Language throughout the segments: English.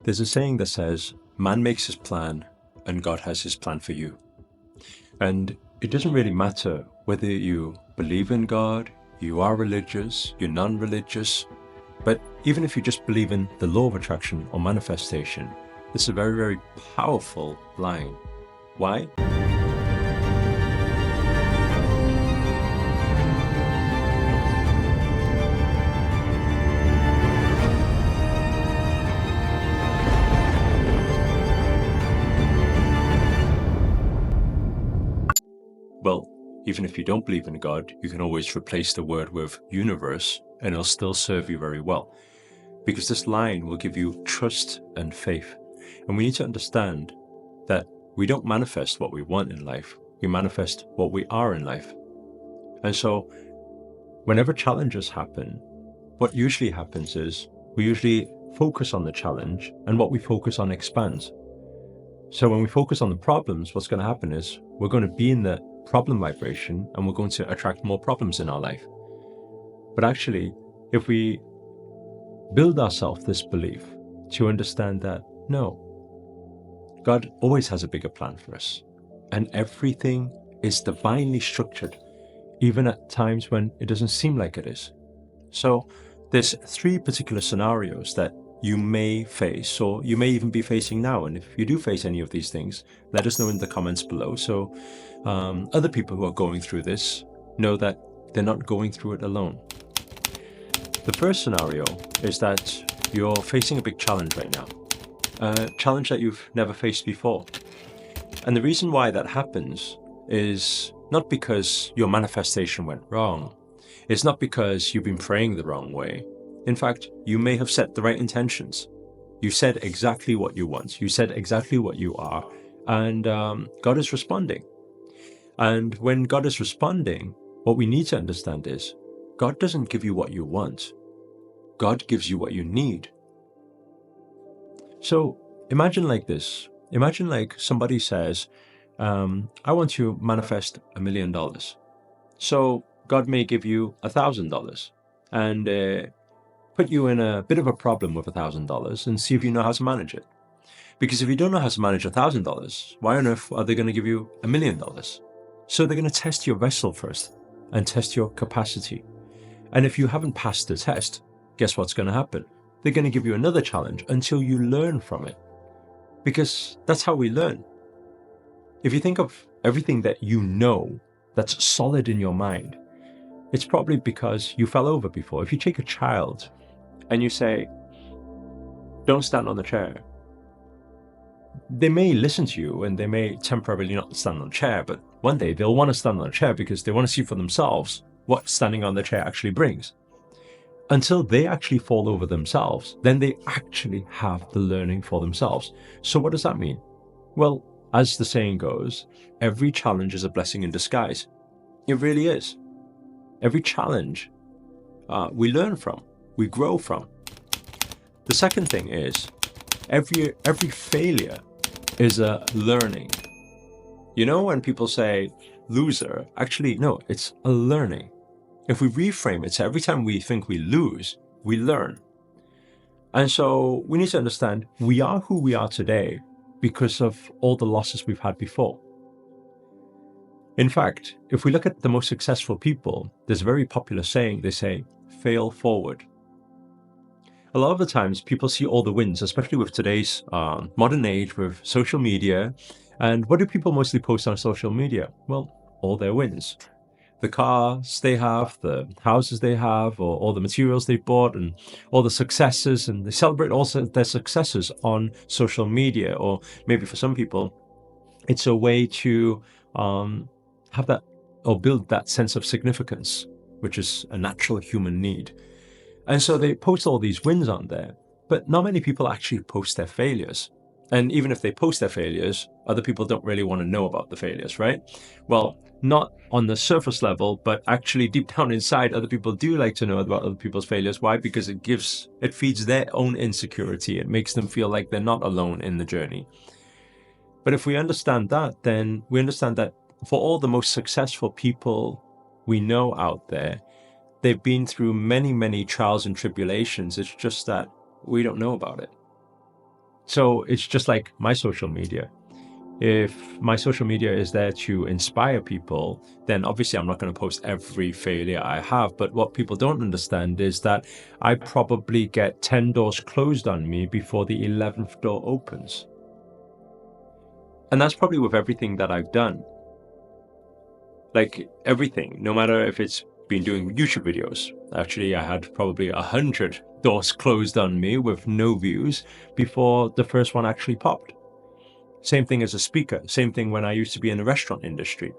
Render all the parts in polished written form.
There's a saying that says, man makes his plan and God has his plan for you. And it doesn't really matter whether you believe in God, you are religious, you're non-religious, but even if you just believe in the law of attraction or manifestation, this is a very, very powerful line. Why? Well, even if you don't believe in God, you can always replace the word with universe and it'll still serve you very well. Because this line will give you trust and faith. And we need to understand that we don't manifest what we want in life, we manifest what we are in life. And so whenever challenges happen, what usually happens is we usually focus on the challenge and what we focus on expands. So when we focus on the problems, what's going to happen is we're going to be in the problem vibration and we're going to attract more problems in our life. But actually, if we build ourselves this belief to understand that, no, God always has a bigger plan for us and everything is divinely structured, even at times when it doesn't seem like it is. So there's 3 particular scenarios that you may face, or you may even be facing now. And if you do face any of these things, let us know in the comments below. So other people who are going through this know that they're not going through it alone. The first scenario is that you're facing a big challenge right now, a challenge that you've never faced before. And the reason why that happens is not because your manifestation went wrong. It's not because you've been praying the wrong way. In fact, you may have set the right intentions. You said exactly what you want. You said exactly what you are. And God is responding. And when God is responding, what we need to understand is God doesn't give you what you want. God gives you what you need. So imagine like this. Imagine like somebody says, I want to manifest $1 million. So God may give you $1,000 and put you in a bit of a problem with $1,000 and see if you know how to manage it. Because if you don't know how to manage $1,000, why on earth are they going to give you $1 million? So they're going to test your vessel first and test your capacity. And if you haven't passed the test, guess what's going to happen? They're going to give you another challenge until you learn from it. Because that's how we learn. If you think of everything that you know that's solid in your mind, it's probably because you fell over before. If you take a child and you say, don't stand on the chair, they may listen to you and they may temporarily not stand on the chair, but one day they'll want to stand on the chair because they want to see for themselves what standing on the chair actually brings. Until they actually fall over themselves, then they actually have the learning for themselves. So what does that mean? Well, as the saying goes, every challenge is a blessing in disguise. It really is. Every challenge we learn from, we grow from. The second thing is every failure is a learning. You know, when people say loser, actually, no, it's a learning. If we reframe it, so every time we think we lose, we learn. And so we need to understand we are who we are today because of all the losses we've had before. In fact, if we look at the most successful people, there's a very popular saying, they say, fail forward. A lot of the times people see all the wins, especially with today's modern age with social media. And what do people mostly post on social media? Well, all their wins. The cars they have, the houses they have, or all the materials they bought and all the successes, and they celebrate also their successes on social media. Or maybe for some people, it's a way to have that or build that sense of significance, which is a natural human need. And so they post all these wins on there, but not many people actually post their failures. And even if they post their failures, other people don't really want to know about the failures, right? Well, not on the surface level, but actually deep down inside, other people do like to know about other people's failures. Why? Because it feeds their own insecurity. It makes them feel like they're not alone in the journey. But if we understand that, then we understand that for all the most successful people we know out there, they've been through many, many trials and tribulations. It's just that we don't know about it. So it's just like my social media. If my social media is there to inspire people, then obviously I'm not going to post every failure I have. But what people don't understand is that I probably get 10 doors closed on me before the 11th door opens. And that's probably with everything that I've done. Like everything, no matter if it's been doing YouTube videos. Actually, I had probably 100 doors closed on me with no views before the first one actually popped. Same thing as a speaker, same thing when I used to be in the restaurant industry.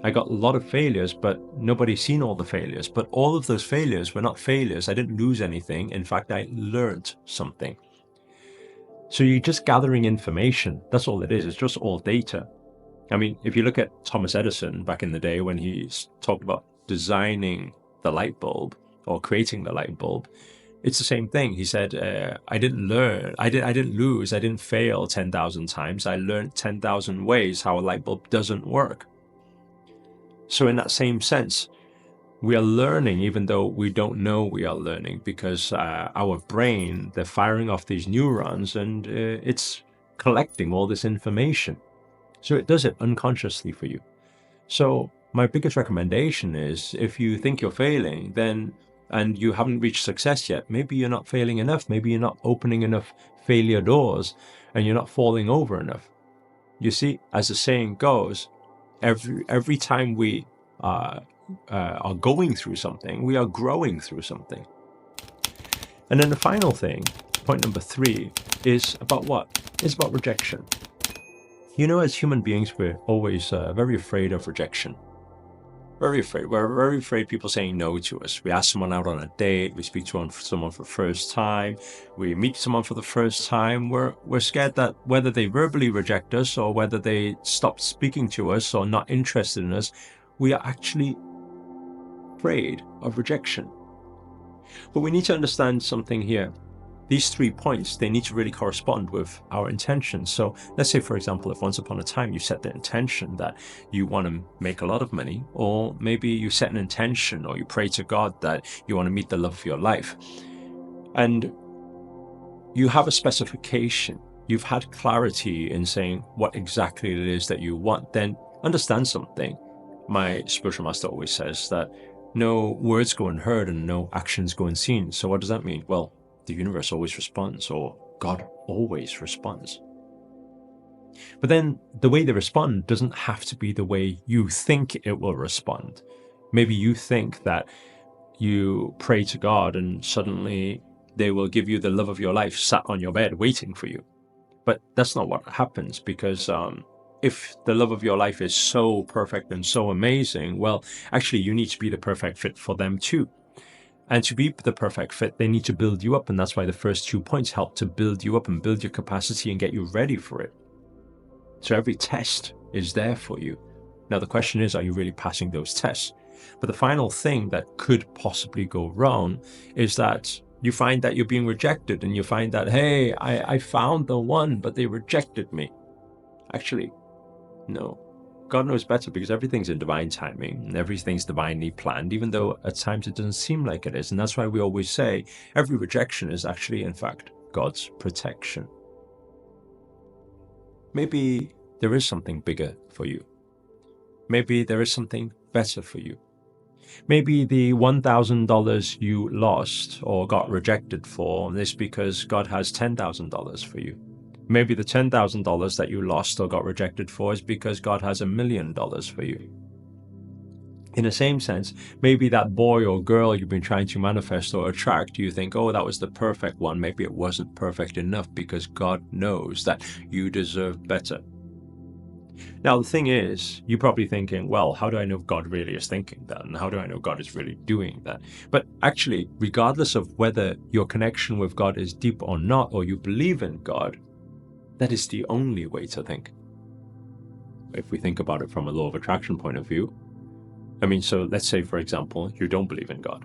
I got a lot of failures, but nobody's seen all the failures. But all of those failures were not failures. I didn't lose anything. In fact, I learned something. So you're just gathering information. That's all it is. It's just all data. I mean, if you look at Thomas Edison back in the day when he talked about designing the light bulb or creating the light bulb, it's the same thing. He said, I didn't lose, I didn't fail 10,000 times. I learned 10,000 ways how a light bulb doesn't work. So in that same sense, we are learning even though we don't know we are learning, because our brain, they're firing off these neurons and it's collecting all this information. So it does it unconsciously for you. So my biggest recommendation is, if you think you're failing, then and you haven't reached success yet, maybe you're not failing enough, maybe you're not opening enough failure doors, and you're not falling over enough. You see, as the saying goes, every time we are going through something, we are growing through something. And then the final thing, point number 3, is about what? It's about rejection. You know, as human beings, we're always very afraid of rejection. Very afraid. We're very afraid people saying no to us. We ask someone out on a date. We speak to someone for the first time. We meet someone for the first time. We're scared that whether they verbally reject us or whether they stop speaking to us or not interested in us, we are actually afraid of rejection. But we need to understand something here. These 3 points, they need to really correspond with our intentions. So let's say, for example, if once upon a time you set the intention that you want to make a lot of money, or maybe you set an intention or you pray to God that you want to meet the love of your life, and you have a specification, you've had clarity in saying what exactly it is that you want, then understand something. My spiritual master always says that no words go unheard and no actions go unseen. So what does that mean? Well, the universe always responds, or God always responds. But then the way they respond doesn't have to be the way you think it will respond. Maybe you think that you pray to God and suddenly they will give you the love of your life sat on your bed waiting for you. But that's not what happens, because if the love of your life is so perfect and so amazing, well, actually you need to be the perfect fit for them too. And to be the perfect fit, they need to build you up. And that's why the first 2 points help to build you up and build your capacity and get you ready for it. So every test is there for you. Now, the question is, are you really passing those tests? But the final thing that could possibly go wrong is that you find that you're being rejected, and you find that, hey, I found the one, but they rejected me. Actually, no. God knows better, because everything's in divine timing and everything's divinely planned, even though at times it doesn't seem like it is. And that's why we always say every rejection is actually, in fact, God's protection. Maybe there is something bigger for you. Maybe there is something better for you. Maybe the $1,000 you lost or got rejected for is because God has $10,000 for you. Maybe the $10,000 that you lost or got rejected for is because God has $1 million for you. In the same sense, maybe that boy or girl you've been trying to manifest or attract, you think, oh, that was the perfect one. Maybe it wasn't perfect enough, because God knows that you deserve better. Now, the thing is, you're probably thinking, well, how do I know if God really is thinking that? And how do I know God is really doing that? But actually, regardless of whether your connection with God is deep or not, or you believe in God, that is the only way to think. If we think about it from a law of attraction point of view, I mean, so let's say, for example, you don't believe in God.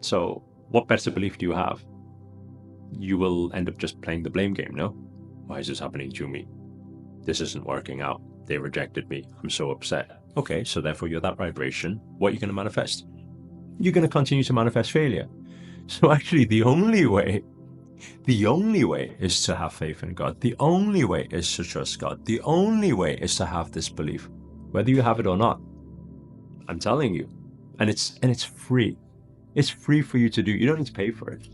So what better belief do you have? You will end up just playing the blame game, no? Why is this happening to me? This isn't working out. They rejected me. I'm so upset. Okay, so therefore you're that vibration. What are you going to manifest? You're going to continue to manifest failure. So actually the only way The only way is to have faith in God. The only way is to trust God. The only way is to have this belief, whether you have it or not. I'm telling you. And it's free. It's free for you to do. You don't need to pay for it.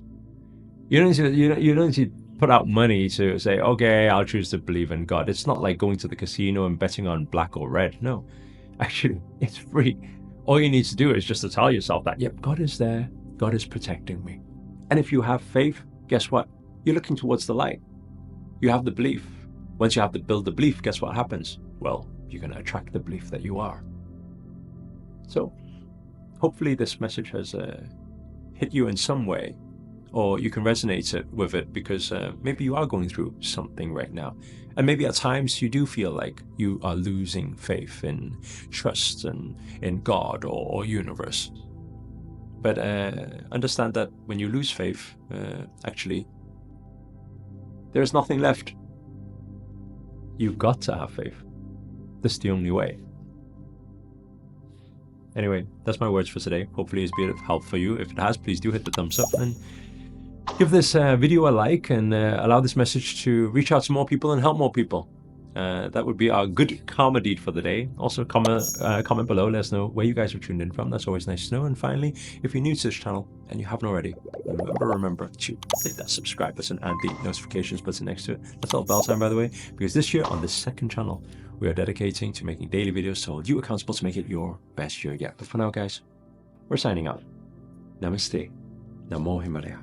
You don't need to put out money to say, okay, I'll choose to believe in God. It's not like going to the casino and betting on black or red. No, actually, it's free. All you need to do is just to tell yourself that, yep, God is there. God is protecting me. And if you have faith, guess what? You're looking towards the light. You have the belief. Once you have to build the belief, guess what happens? Well, you're going to attract the belief that you are. So hopefully this message has hit you in some way, or you can resonate with it, because maybe you are going through something right now. And maybe at times you do feel like you are losing faith in trust and in God or universe. But understand that when you lose faith, actually, there's nothing left. You've got to have faith. That's the only way. Anyway, that's my words for today. Hopefully it's been of help for you. If it has, please do hit the thumbs up and give this video a like, and allow this message to reach out to more people and help more people. That would be our good karma deed for the day. Also, comment below, let us know where you guys are tuned in from. That's always nice to know. And finally, if you're new to this channel and you haven't already, remember to hit that subscribe button and the notifications button next to it. That's all bell sign, by the way, because this year on this second channel, we are dedicating to making daily videos to hold you accountable to make it your best year yet. But for now, guys, we're signing out. Namaste. Namo Himalaya.